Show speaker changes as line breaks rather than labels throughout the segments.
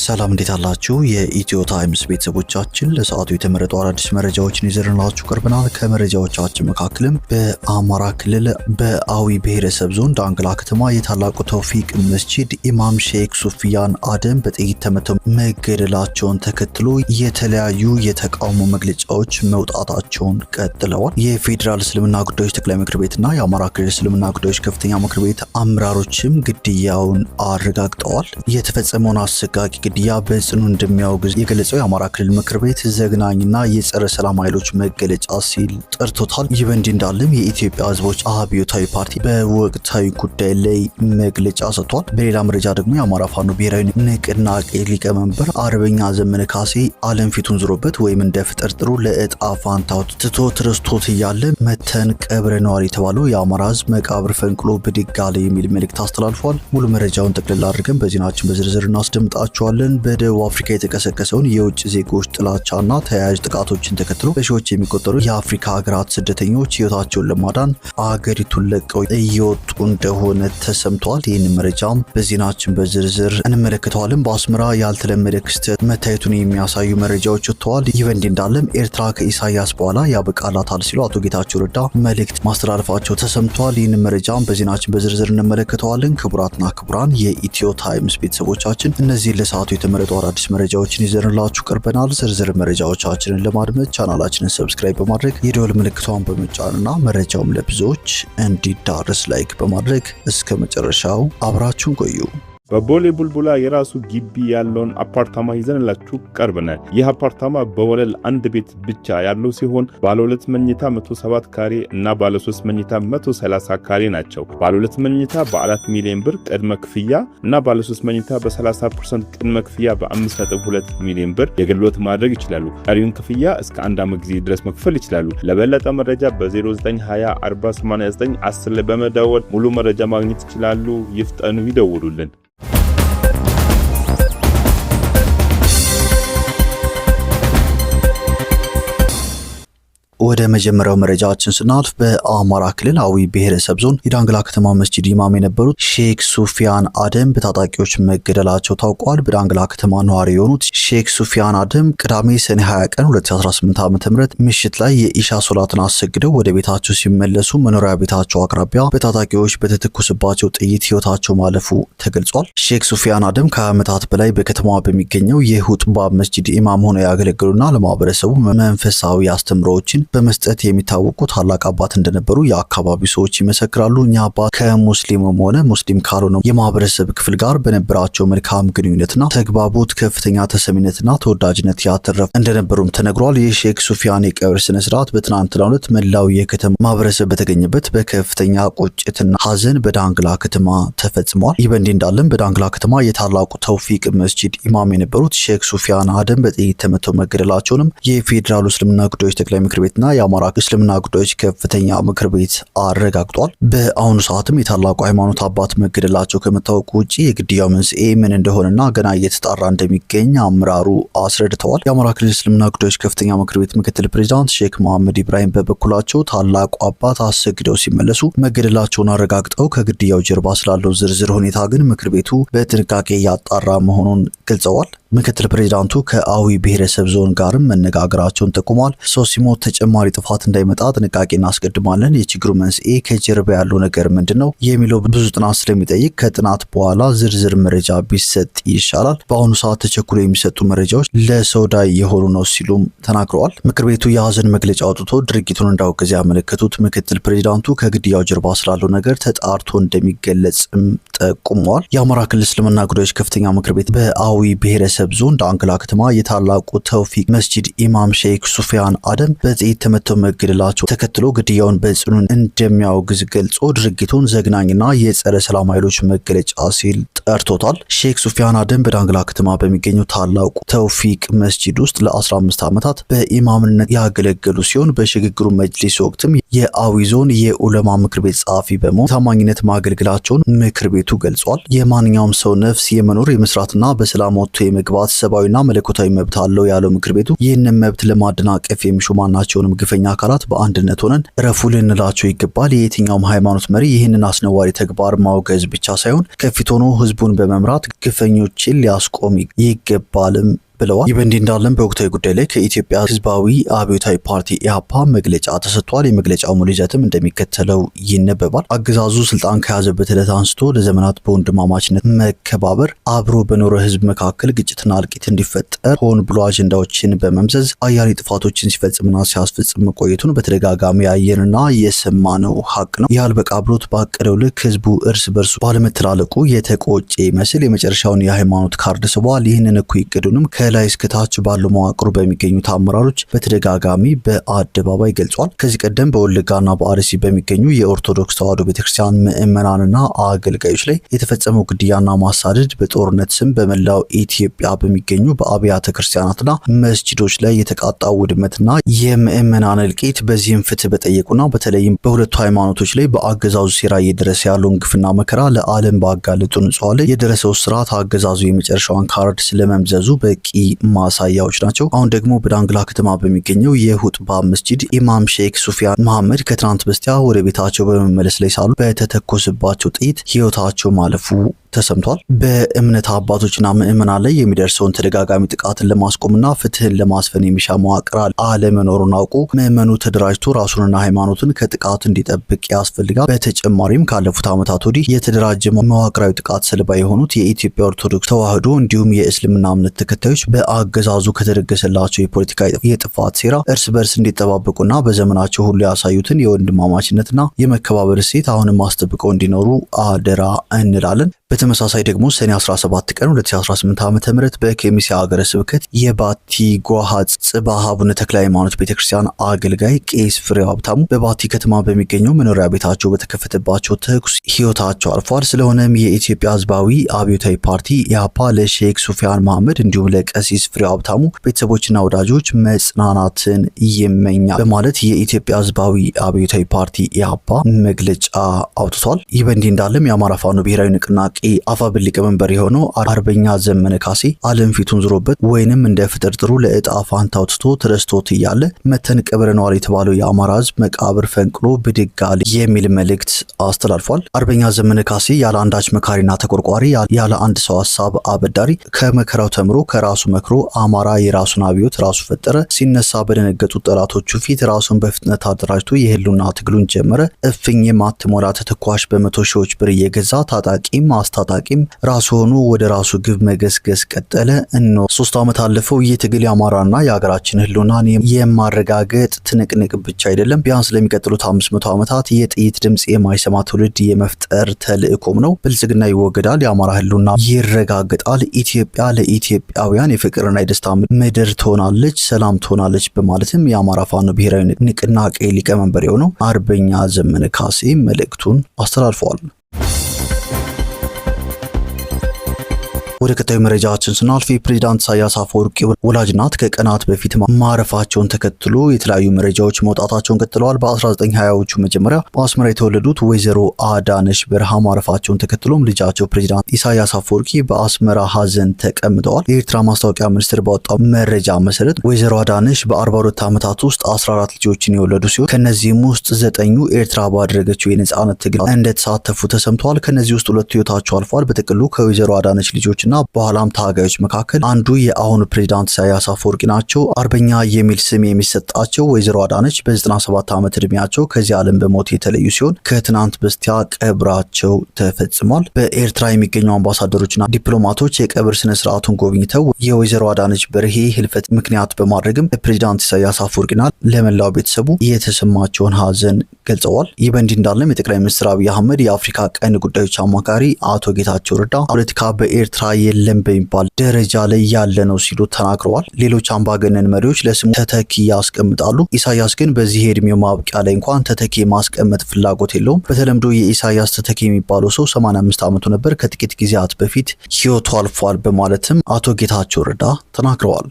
ሰላም እንዴት አላችሁ የኢትዮ ታይምስ ቤተሰቦቻችን ለሰዓቱ የተመረጡ አዳዲስ መረጃዎችን ይዘንላችሁ ቀርበናል። ከመረጃዎቻችን መካከልም በአማራ ክልል በአዊ ብሔረሰብ ዞን ዳንግላ ከተማ የታላቁ ተውፊቅ መስጂድ ኢማም ሼክ ሱፊያን አደም በጥይት ተመተው መገደላቸውን ተከትሎ የተለያዩ የተቃውሞ መግለጫዎች መውጣታቸውን ቀጥለዋል። የፌዴራል እስልምና ጉዳዮች ጠቅላይ ምክር ቤትና የአማራ ክልል እስልምና ጉዳዮች ከፍተኛ ምክር ቤት አመራሮችም ግድያውን አረጋግጠዋል። የተፈጸመውን አሰቃቂ ግድያ በጽኑ እንደሚያወግዝ የገለጸው የአማራ ክልል ምክር ቤት ዘግናኝና የጸረ ሰላም ኃይሎች መገለጫ ሲል ጠርቶታል። ይህ በእንዲህ እንዳለም የኢትዮጵያ ሕዝቦች አብዮታዊ ፓርቲ በወቅታዊ ጉዳይ ላይ መግለጫ ሰጥቷል። በሌላ መረጃ ደግሞ የአማራ ፋኖ ብሔራዊ ንቅናቄ ሊቀመንበር አርበኛ ዘመነ ካሴ ዓለም ፊቱን ዞሮበት ወይም እንደ ፍጥርጥሩ ለእጣ ፋንታው ትቶት ረስቶት እያለ መተን ቀብረነዋል የተባለው የአማራ ሕዝብ መቃብር ፈንቅሎ ብድግ አለ የሚል መልእክት አስተላልፏል። ሙሉ መረጃውን ጠቅልላ አድርገን በዜናችን በዝርዝር እናስደምጣቸዋለን። በደቡብ አፍሪካ የተቀሰቀሰውን የውጭ ዜጎች ጥላቻና ተያያዥ ጥቃቶችን ተከትሎ በሺዎች የሚቆጠሩ የአፍሪካ ሀገራት ስደተኞች ህይወታቸውን ለማዳን አገሪቱን ለቀው እየወጡ እንደሆነ ተሰምቷል። ይህን መረጃም በዜናችን በዝርዝር እንመለከተዋለን። በአስመራ ያልተለመደ ክስተት መታየቱን የሚያሳዩ መረጃዎች ወጥተዋል። ይህ በእንዲህ እንዳለም ኤርትራ ከኢሳያስ በኋላ ያበቃላታል ሲሉ አቶ ጌታቸው ረዳ መልእክት ማስተላለፋቸው ተሰምቷል። ይህን መረጃም በዜናችን በዝርዝር እንመለከተዋለን። ክቡራትና ክቡራን የኢትዮ ታይምስ ቤተሰቦቻችን እነዚህ ለሰዓቱ የተመረጡ አዳዲስ መረጃዎችን ይዘንላችሁ ቀርበናል። ዝርዝር መረጃዎቻችንን ለማድመጥ ቻናላችንን ሰብስክራይብ በማድረግ የደወል ምልክቷን በመጫንና መረጃውም ለብዙዎች እንዲዳረስ ላይክ በማድረግ እስከ መጨረሻው አብራችሁን ቆዩ።
በቦሌ ቡልቡላ የራሱ ግቢ ያለውን አፓርታማ ይዘንላችሁ ቀርበናል። ይህ አፓርታማ በወለል አንድ ቤት ብቻ ያለው ሲሆን ባለ 2 መኝታ 107 ካሬ እና ባለ 3 መኝታ 130 ካሬ ናቸው። ባለ 2 መኝታ በ4 ሚሊዮን ብር ቅድመ ክፍያ እና ባለ 3 መኝታ በ30% ቅድመ ክፍያ በ5.2 ሚሊዮን ብር የግልዎት ማድረግ ይችላሉ። ቀሪውን ክፍያ እስከ 1 ዓመት ጊዜ ድረስ መክፈል ይችላሉ። ለበለጠ መረጃ በ0920 4089 10 ላይ በመደወል ሙሉ መረጃ ማግኘት ይችላሉ። ይፍጠኑ፣ ይደውሉልን።
ወደ መጀመሪያው መረጃችን ስናልፍ በአማራ ክልል አዊ ብሔረሰብ ዞን የዳንግላ ከተማ መስጂድ ኢማም የነበሩት ሼክ ሱፊያን አደም በታጣቂዎች መገደላቸው ታውቋል። በዳንግላ ከተማ ነዋሪ የሆኑት ሼክ ሱፊያን አደም ቅዳሜ ሰኔ 20 ቀን 2018 ዓ.ም ምሽት ላይ የኢሻ ሶላትን አሰግደው ወደ ቤታቸው ሲመለሱ መኖሪያ ቤታቸው አቅራቢያ በታጣቂዎች በተተኮሰባቸው ጥይት ህይወታቸው ማለፉ ተገልጿል። ሼክ ሱፊያን አደም ከዓመታት በላይ በከተማዋ በሚገኘው የሁጥባ መስጂድ ኢማም ሆነው ያገለግሉና ለማህበረሰቡ መንፈሳዊ አስተምሮዎችን በመስጠት የሚታወቁ ታላቅ አባት እንደነበሩ የአካባቢው ሰዎች ይመሰክራሉ። እኛ አባት ከሙስሊሙም ሆነ ሙስሊም ካልሆነው የማህበረሰብ ክፍል ጋር በነበራቸው መልካም ግንኙነትና ተግባቦት ከፍተኛ ተሰሚነትና ተወዳጅነት ያተረፉ እንደነበሩም ተነግሯል። የሼክ ሱፊያን የቀብር ስነ ስርዓት በትናንትናው ዕለት መላው የከተማ ማህበረሰብ በተገኘበት በከፍተኛ ቁጭትና ሀዘን በዳንግላ ከተማ ተፈጽሟል። ይህ በእንዲህ እንዳለም በዳንግላ ከተማ የታላቁ ተውፊቅ መስጂድ ኢማም የነበሩት ሼክ ሱፊያን አደም በጥይት ተመተው መገደላቸውንም የፌዴራል እስልምና ጉዳዮች ጠቅላይ ምክር ቤት የአማራ እስልምና ጉዳዮች ከፍተኛ ምክር ቤት አረጋግጧል። በአሁኑ ሰዓትም የታላቁ ሃይማኖት አባት መገደላቸው ከመታወቁ ውጪ የግድያው መንስኤ ምን እንደሆነና ገና እየተጣራ እንደሚገኝ አመራሩ አስረድተዋል። የአማራ ክልል እስልምና ጉዳዮች ከፍተኛ ምክር ቤት ምክትል ፕሬዝዳንት ሼክ መሐመድ ኢብራሂም በበኩላቸው ታላቁ አባት አሰግደው ሲመለሱ መገደላቸውን አረጋግጠው ከግድያው ጀርባ ስላለው ዝርዝር ሁኔታ ግን ምክር ቤቱ በጥንቃቄ ያጣራ መሆኑን ገልጸዋል። ምክትል ፕሬዝዳንቱ ከአዊ ብሔረሰብ ዞን ጋርም መነጋገራቸውን ጠቁሟል። ሰው ሲሞት ተጨማሪ ጥፋት እንዳይመጣ ጥንቃቄ እናስቀድማለን። የችግሩ መንስኤ ከጀርባ ያለው ነገር ምንድነው የሚለው ብዙ ጥናት ስለሚጠይቅ ከጥናት በኋላ ዝርዝር መረጃ ቢሰጥ ይሻላል። በአሁኑ ሰዓት ተቸኩሎ የሚሰጡ መረጃዎች ለሰው ዳይ የሆኑ ነው ሲሉም ተናግረዋል። ምክር ቤቱ የሀዘን መግለጫ አውጥቶ ድርጊቱን እንዳወገዘ ያመለከቱት ምክትል ፕሬዝዳንቱ ከግድያው ጀርባ ስላለው ነገር ተጣርቶ እንደሚገለጽም ጠቁመዋል። የአማራ ክልል እስልምና ጉዳዮች ከፍተኛ ምክር ቤት በአዊ ብሔረሰብ ዞን ዳንግላ ከተማ የታላቁ ተውፊቅ መስጂድ ኢማም ሼክ ሱፊያን አደም በጥይት ተመተው መገደላቸው ተከትሎ ግድያውን በጽኑ እንደሚያወግዝ ገልጾ ድርጊቱን ዘግናኝና የጸረ ሰላም ኃይሎች መገለጫ ሲል ጠርቶታል። ሼክ ሱፊያን አደም በዳንግላ ከተማ በሚገኘው ታላቁ ተውፊቅ መስጂድ ውስጥ ለ15 ዓመታት በኢማምነት ያገለገሉ ሲሆን በሽግግሩ መጅሊስ ወቅትም የአዊ ዞን የኡለማ ምክር ቤት ጸሐፊ በመሆን ታማኝነት ማገልገላቸውን ምክር ቤቱ ገልጿል። የማንኛውም ሰው ነፍስ የመኖር የመስራትና በሰላም ወጥቶ የመግባት የመግባት ሰብአዊና መለኮታዊ መብት አለው ያለው ምክር ቤቱ ይህንን መብት ለማደናቀፍ የሚሹ ማናቸውንም ግፈኛ አካላት በአንድነት ሆነን እረፉ ልንላቸው ይገባል። የየትኛውም ሃይማኖት መሪ ይህንን አስነዋሪ ተግባር ማውገዝ ብቻ ሳይሆን ከፊት ሆኖ ህዝቡን በመምራት ግፈኞችን ሊያስቆም ይገባልም ብለዋል። ይህ በእንዲህ እንዳለም በወቅታዊ ጉዳይ ላይ ከኢትዮጵያ ህዝባዊ አብዮታዊ ፓርቲ ኢህአፓ መግለጫ ተሰጥቷል። የመግለጫው ሙሉ ይዘትም እንደሚከተለው ይነበባል። አገዛዙ ስልጣን ከያዘበት ዕለት አንስቶ ለዘመናት በወንድማማችነት መከባበር አብሮ በኖረ ህዝብ መካከል ግጭትና እልቂት እንዲፈጠር ሆን ብሎ አጀንዳዎችን በመምዘዝ አያሌ ጥፋቶችን ሲፈጽምና ሲያስፈጽም መቆየቱን በተደጋጋሚ ያየንና የሰማነው ሀቅ ነው። ይህ አልበቃ ብሎት ባቀደው ልክ ህዝቡ እርስ በርሱ ባለመተላለቁ የተቆጨ ይመስል የመጨረሻውን የሃይማኖት ካርድ ስቧል። ይህንን እኩይ እቅዱንም ከላይ እስከታች ባሉ መዋቅሩ በሚገኙት አመራሮች በተደጋጋሚ በአደባባይ ገልጿል። ከዚህ ቀደም በወለጋና በአርሲ በሚገኙ የኦርቶዶክስ ተዋሕዶ ቤተክርስቲያን ምዕመናንና አገልጋዮች ላይ የተፈጸመው ግድያና ማሳደድ፣ በጦርነት ስም በመላው ኢትዮጵያ በሚገኙ በአብያተ ክርስቲያናትና መስጂዶች ላይ የተቃጣው ውድመትና የምዕመናን እልቂት፣ በዚህም ፍትህ በጠየቁና በተለይም በሁለቱ ሃይማኖቶች ላይ በአገዛዙ ሴራ እየደረሰ ያለውን ግፍና መከራ ለዓለም ባጋለጡ ንጹሃን ላይ የደረሰው ስርዓት አገዛዙ የመጨረሻውን ካርድ ስለመምዘዙ በቂ ማሳያዎች ናቸው። አሁን ደግሞ በዳንግላ ከተማ በሚገኘው የሁጥባ መስጂድ ኢማም ሼክ ሱፊያን መሐመድ ከትናንት በስቲያ ወደ ቤታቸው በመመለስ ላይ ሳሉ በተተኮሰባቸው ጥይት ህይወታቸው ማለፉ ተሰምቷል። በእምነት አባቶችና ምዕመናን ላይ የሚደርሰውን ተደጋጋሚ ጥቃትን ለማስቆምና ፍትህን ለማስፈን የሚሻ መዋቅር አለመኖሩን አውቆ ምዕመኑ ተደራጅቶ ራሱንና ሃይማኖትን ከጥቃት እንዲጠብቅ ያስፈልጋል። በተጨማሪም ካለፉት ዓመታት ወዲህ የተደራጀ መዋቅራዊ ጥቃት ሰለባ የሆኑት የኢትዮጵያ ኦርቶዶክስ ተዋሕዶ እንዲሁም የእስልምና እምነት ተከታዮች በአገዛዙ ከተደገሰላቸው የፖለቲካ የጥፋት ሴራ እርስ በርስ እንዲጠባበቁና በዘመናቸው ሁሉ ያሳዩትን የወንድማማችነትና የመከባበር እሴት አሁንም አስጠብቀው እንዲኖሩ አደራ እንላለን። በተመሳሳይ ደግሞ ሰኔ 17 ቀን 2018 ዓ.ም በኬሚሴ ሀገረ ስብከት የባቲ ጓሃ ጽባህ አቡነ ተክለ ሃይማኖት ቤተክርስቲያን አገልጋይ ቄስ ፍሬው ሀብታሙ በባቲ ከተማ በሚገኘው መኖሪያ ቤታቸው በተከፈተባቸው ተኩስ ህይወታቸው አልፏል። ስለሆነም የኢትዮጵያ ህዝባዊ አብዮታዊ ፓርቲ ኢህአፓ ለሼክ ሱፊያን መሐመድ እንዲሁም ለቀሲስ ፍሬው ሀብታሙ ቤተሰቦችና ወዳጆች መጽናናትን ይመኛል በማለት የኢትዮጵያ ህዝባዊ አብዮታዊ ፓርቲ ኢህአፓ መግለጫ አውጥቷል። ይህ በእንዲህ እንዳለም የአማራ ፋኖ ብሔራዊ ንቅናቄ አፋብኃ ሊቀመንበር የሆነው አርበኛ ዘመነ ካሴ ዓለም ፊቱን ዞሮበት ወይንም እንደ ፍጥርጥሩ ለእጣ ፋንታው ትቶ ተረስቶት እያለ መተን ቀብረነዋል የተባለው የአማራ ህዝብ መቃብር ፈንቅሎ ብድጋል የሚል መልእክት አስተላልፏል። አርበኛ ዘመነ ካሴ ያለ አንዳች መካሪና ተቆርቋሪ ያለ አንድ ሰው ሀሳብ አበዳሪ ከመከራው ተምሮ ከራሱ መክሮ አማራ የራሱን አብዮት ራሱ ፈጠረ። ሲነሳ በደነገጡት ጠላቶቹ ፊት ራሱን በፍጥነት አደራጅቶ የህልውና ትግሉን ጀመረ። እፍኝ የማትሞላ ተተኳሽ በመቶ ሺዎች ብር እየገዛ ታጣቂም አስታጣቂም ራሱ ሆኖ ወደ ራሱ ግብ መገስገስ ቀጠለ። እነሆ 3 ዓመት አለፈው። ይህ ትግል የአማራና የሀገራችን ህልውናን የማረጋገጥ ትንቅንቅ ብቻ አይደለም፣ ቢያንስ ለሚቀጥሉት 500 ዓመታት የጥይት ድምጽ የማይሰማ ትውልድ የመፍጠር ተልእኮም ነው። ብልጽግና ይወገዳል፣ የአማራ ህልውና ይረጋገጣል፣ ኢትዮጵያ ለኢትዮጵያውያን የፍቅርና የደስታ ምድር ትሆናለች፣ ሰላም ትሆናለች በማለትም የአማራ ፋኖ ብሔራዊ ንቅናቄ ሊቀመንበር የሆነው አርበኛ ዘመነ ካሴ መልእክቱን አስተላልፈዋል። ወደ ቀጣዩ መረጃችን ስናልፍ ፕሬዝዳንት ኢሳያስ አፈወርቂ ወላጅ እናት ከቀናት በፊት ማረፋቸውን ተከትሎ የተለያዩ መረጃዎች መውጣታቸውን ቀጥለዋል። በ1920ዎቹ መጀመሪያ በአስመራ የተወለዱት ወይዘሮ አዳነች በርሃ ማረፋቸውን ተከትሎም ልጃቸው ፕሬዝዳንት ኢሳያስ አፈወርቂ በአስመራ ሀዘን ተቀምጠዋል። የኤርትራ ማስታወቂያ ሚኒስቴር ባወጣው መረጃ መሰረት ወይዘሮ አዳነች በ42 ዓመታት ውስጥ 14 ልጆችን የወለዱ ሲሆን ከነዚህም ውስጥ 9ኙ ኤርትራ ባደረገችው የነጻነት ትግል እንደተሳተፉ ተሰምተዋል። ከነዚህ ውስጥ 2 ህይወታቸው አልፏል። በጥቅሉ ከወይዘሮ አዳነች ልጆችና በኋላም ታጋዮች መካከል አንዱ የአሁኑ ፕሬዝዳንት ኢሳያስ አፈወርቂ ናቸው። አርበኛ የሚል ስም የሚሰጣቸው ወይዘሮ አዳነች በ97 ዓመት እድሜያቸው ከዚህ ዓለም በሞት የተለዩ ሲሆን ከትናንት በስቲያ ቀብራቸው ተፈጽሟል። በኤርትራ የሚገኙ አምባሳደሮችና ዲፕሎማቶች የቀብር ስነ ስርዓቱን ጎብኝተው የወይዘሮ አዳነች በርሄ ህልፈት ምክንያት በማድረግም ለፕሬዝዳንት ኢሳያስ አፈወርቂና ለመላው ቤተሰቡ የተሰማቸውን ሀዘን ገልጸዋል። ይህ በእንዲህ እንዳለም የጠቅላይ ሚኒስትር አብይ አህመድ የአፍሪካ ቀንድ ጉዳዮች አማካሪ አቶ ጌታቸው ረዳ ፖለቲካ በኤርትራ የለም በሚባል ደረጃ ላይ ያለ ነው ሲሉ ተናግረዋል። ሌሎች አምባገነን መሪዎች ለስሙ ተተኪ ያስቀምጣሉ። ኢሳያስ ግን በዚህ የእድሜው ማብቂያ ላይ እንኳን ተተኪ ማስቀመጥ ፍላጎት የለውም። በተለምዶ የኢሳያስ ተተኪ የሚባለው ሰው 85 ዓመቱ ነበር፣ ከጥቂት ጊዜያት በፊት ህይወቱ አልፏል በማለትም አቶ ጌታቸው ረዳ ተናግረዋል።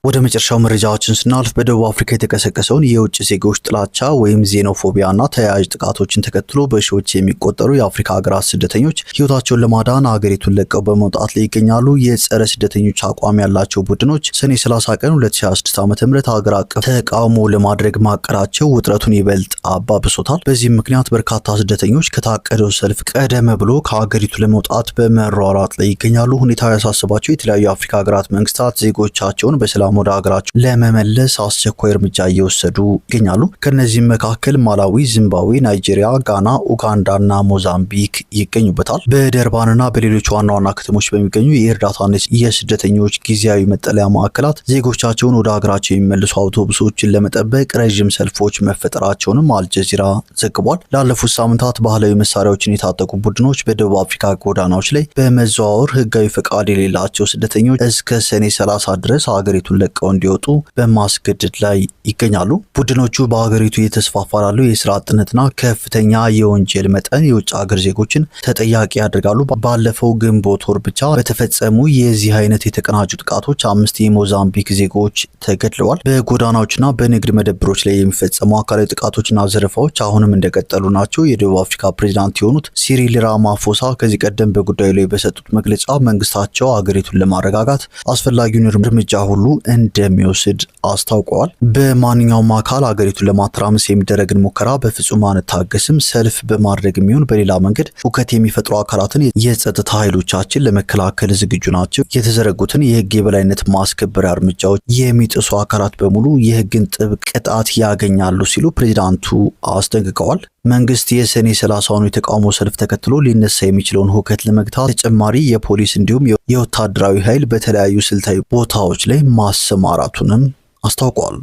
ወደ መጨረሻው መረጃዎችን ስናልፍ በደቡብ አፍሪካ የተቀሰቀሰውን የውጭ ዜጎች ጥላቻ ወይም ዜኖፎቢያና ተያያዥ ጥቃቶችን ተከትሎ በሺዎች የሚቆጠሩ የአፍሪካ ሀገራት ስደተኞች ሕይወታቸውን ለማዳን ሀገሪቱን ለቀው በመውጣት ላይ ይገኛሉ። የጸረ ስደተኞች አቋም ያላቸው ቡድኖች ሰኔ 30 ቀን 2026 ዓ.ም ሀገር አቀፍ ተቃውሞ ለማድረግ ማቀዳቸው ውጥረቱን ይበልጥ አባብሶታል። በዚህም ምክንያት በርካታ ስደተኞች ከታቀደው ሰልፍ ቀደም ብሎ ከሀገሪቱ ለመውጣት በመሯሯጥ ላይ ይገኛሉ። ሁኔታው ያሳሰባቸው የተለያዩ የአፍሪካ ሀገራት መንግስታት ዜጎቻቸውን በሰላም ወደ ሀገራቸው ለመመለስ አስቸኳይ እርምጃ እየወሰዱ ይገኛሉ። ከነዚህም መካከል ማላዊ፣ ዚምባብዌ፣ ናይጄሪያ፣ ጋና፣ ኡጋንዳና ሞዛምቢክ ይገኙበታል። በደርባንና በሌሎች ዋና ዋና ከተሞች በሚገኙ የእርዳታና የስደተኞች ጊዜያዊ መጠለያ ማዕከላት ዜጎቻቸውን ወደ ሀገራቸው የሚመልሱ አውቶቡሶችን ለመጠበቅ ረዥም ሰልፎች መፈጠራቸውንም አልጀዚራ ዘግቧል። ላለፉት ሳምንታት ባህላዊ መሳሪያዎችን የታጠቁ ቡድኖች በደቡብ አፍሪካ ጎዳናዎች ላይ በመዘዋወር ህጋዊ ፈቃድ የሌላቸው ስደተኞች እስከ ሰኔ 30 ድረስ ሀገሪቱን ለቀው እንዲወጡ በማስገደድ ላይ ይገኛሉ። ቡድኖቹ በሀገሪቱ እየተስፋፋ ላለው የስራ አጥነትና ከፍተኛ የወንጀል መጠን የውጭ ሀገር ዜጎችን ተጠያቂ ያደርጋሉ። ባለፈው ግንቦት ወር ብቻ በተፈጸሙ የዚህ አይነት የተቀናጁ ጥቃቶች 5 የሞዛምቢክ ዜጎች ተገድለዋል። በጎዳናዎችና በንግድ መደብሮች ላይ የሚፈጸሙ አካላዊ ጥቃቶችና ዘረፋዎች አሁንም እንደቀጠሉ ናቸው። የደቡብ አፍሪካ ፕሬዝዳንት የሆኑት ሲሪል ራማፎሳ ከዚህ ቀደም በጉዳዩ ላይ በሰጡት መግለጫ መንግስታቸው ሀገሪቱን ለማረጋጋት አስፈላጊውን እርምጃ ሁሉ እንደሚወስድ አስታውቀዋል። በማንኛውም አካል ሀገሪቱን ለማተራመስ የሚደረግን ሙከራ በፍጹም አንታገስም። ሰልፍ በማድረግ የሚሆን በሌላ መንገድ ሁከት የሚፈጥሩ አካላትን የጸጥታ ኃይሎቻችን ለመከላከል ዝግጁ ናቸው። የተዘረጉትን የህግ የበላይነት ማስከበሪያ እርምጃዎች የሚጥሱ አካላት በሙሉ የህግን ጥብቅ ቅጣት ያገኛሉ ሲሉ ፕሬዝዳንቱ አስጠንቅቀዋል። መንግስት የሰኔ 30ኑ የተቃውሞ ሰልፍ ተከትሎ ሊነሳ የሚችለውን ሁከት ለመግታት ተጨማሪ የፖሊስ እንዲሁም የወታደራዊ ኃይል በተለያዩ ስልታዊ ቦታዎች ላይ ማሰማራቱንም አስታውቋል።